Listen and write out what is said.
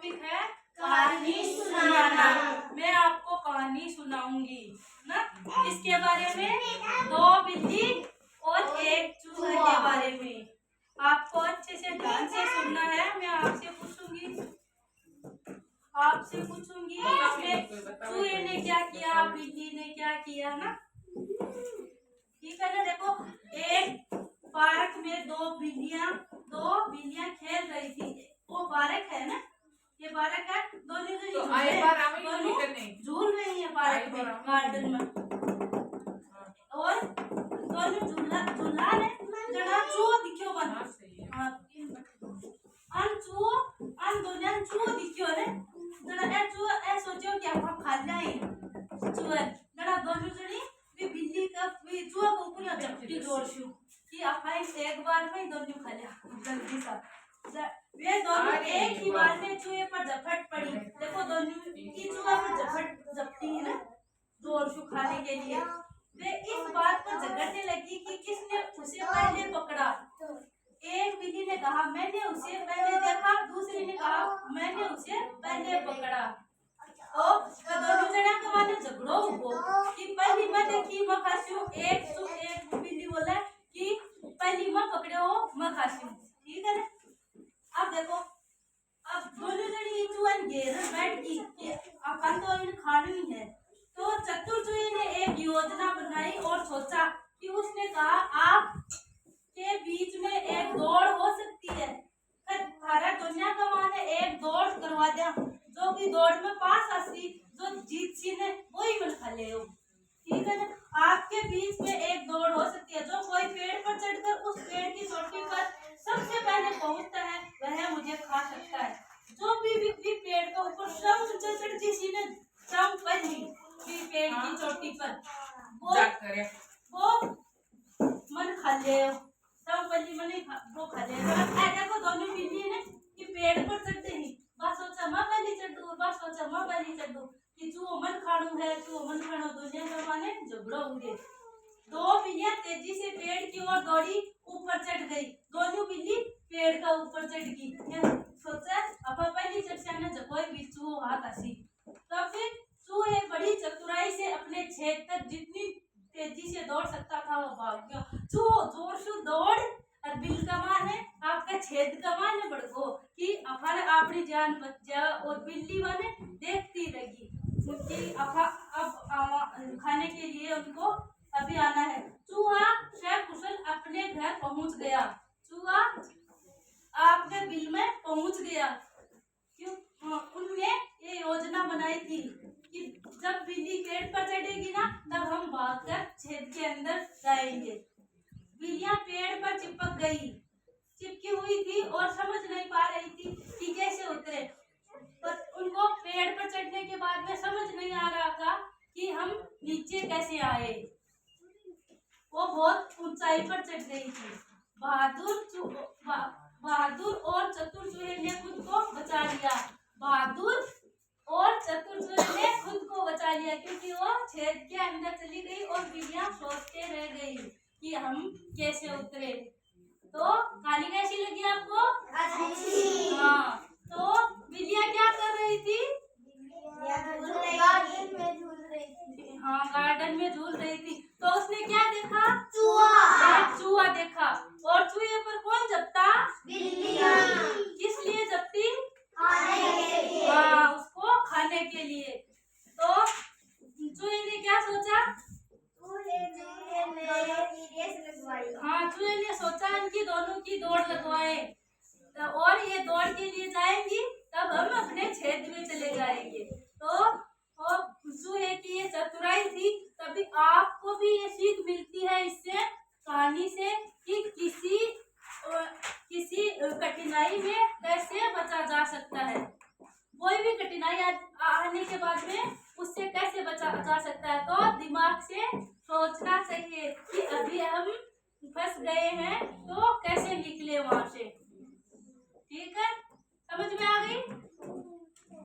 Topic है कहानी सुनाना। मैं आपको कहानी सुनाऊंगी ना, इसके बारे में, दो बिल्ली और एक चूहे के बारे में। आपको अच्छे से ध्यान से सुनना है। मैं आपसे पूछूंगी चूहे ने क्या किया, बिल्ली ने क्या किया ना, ठीक है ना। देखो, एक पार्क में दो बिल्लियां खेल रही थी। वो पार्क है ना, ये पार्क है। दोनों झूल रही है पार्क में, गार्डन में। और दोनों झूला ने जड़ा चूहो दिखियो बन। दोनों चूहो दिखियो रे, जड़ा चूहो ए सोचियो कि आप खा जाए चूहे। जड़ा दोनों जड़ी भी बिल्ली का भी चूहा को ऊपर झपटी जोर शू कि अफाई एक बार में दोनों खा लिया जल्दी सा। वे दोनों एक ही बार में चूहे पर झपट पड़ी। देखो, दोनों की चूहा पर झपटी है ना, जोर शू खाने के लिए। वे इस बात पर झगड़ने लगी कि किसने उसे पहले पकड़ा। एक बिल्ली ने कहा मैंने उसे पहले देखा, दूसरी ने कहा मैंने उसे पहले पकड़ा। तो दोनों जना के माने झगड़ो हुआ कि पहली मैं देखी मैं खासी। एक बिल्ली बोला कि पहली मैं पकड़े हो मैं खासी। ठीक है ना। अब देखो, अब दोनों जनी चूहन घेर बैठ गई कि अपन तो इन खानी है। तो चतुर चूहे ने एक योजना बनाई और सोचा कि उसने कहा आप के बीच में एक दौड़ हो सकती है। सारा दुनिया का माने एक दौड़ करवा दिया, जो कि दौड़ में पास आसी जो जीत सी ने वही मिल खा ले हो। ठीक है ना। आपके बीच में एक दौड़ हो सकती है, जो कोई पेड़ पर चढ़कर उस पेड़ की चोटी पर सबसे पहले पहुंचता है वह मुझे खा सकता है। जो भी पेड़ के ऊपर सबसे चढ़ती सी ने पहली पेड़ की चोटी पर वो मन खा ले। सब पहली मन वो खा ले। देखो, दोनों बिल्ली ने कि पेड़ पर चढ़ते ही बस सोचा मैं पहली चढ़ू कि तू मन खाणू है, तू मन खाणो। दुनिया का माने झगड़ा होंगे। दो बिल्लियां तेजी से पेड़ की ओर दौड़ी, ऊपर चढ़ गई। दोनों बिल्ली पेड़ का ऊपर चढ़ गई। सोचा अब पहली चर्चा ने कोई भी चूहो हाथ आसी। तो फिर चूहे बड़ी चतुराई से अपने छेद तक जितनी तेजी से दौड़ सकता था वो भाग गया। चूहो जोर से दौड़ और बिल कमान है आपका छेद कमान है बड़को कि अपन अपनी जान बच जा। और बिल्ली वाले देखती रही क्योंकि अब खाने के लिए उनको अभी आना है। चूहा सकुशल अपने घर पहुंच गया। चूहा आपके बिल में पहुंच गया। क्यों उनने ये योजना बनाई थी कि जब बिल्ली पेड़ पर चढ़ेगी ना तब हम भागकर छेद के अंदर जाएंगे। बिल्लियां पेड़ पर चिपकी हुई थी और समझ नहीं पा रही थी कि कैसे उतरे। पर उनको पेड़ पर चढ़ने के बाद में समझ नहीं आ रहा था कि हम नीचे कैसे आए। वो बहुत ऊंचाई पर चढ़ गई थी। बहादुर और चतुर चूहे ने खुद को बचा लिया। क्योंकि वो छेद के अंदर चली गई और बिल्लियां सोचते रह गई कि हम कैसे उतरे। तो कहानी कैसी लगी आपको? अच्छी। हाँ, तो बिल्लियां क्या कर रही थी? गार्डन में झूल रही थी। तो उसने क्या देखा? चूहा देखा। और चूहे पर कौन जपता? बिल्लियां। किस लिए जपती? खाने के लिए। उसको खाने के लिए। तो चूहे ने क्या सोचा? चूहे ने सोचा इनकी दोनों की दौड़ लगवाए और ये दौड़ के लिए जाएंगी तब हम अपने छेद में चले जाएंगे। तो चूहे की ये चतुराई थी। तभी आपको भी ये सीख मिलती है इससे, कहानी से, कि किसी कठिनाई में कैसे बचा जा सकता है। कोई भी कठिनाई आने के बाद में उससे कैसे बचा जा सकता है। तो दिमाग से सोचना चाहिए कि अभी हम फंस गए हैं तो कैसे निकले वहां से। ठीक है, समझ में आ गई?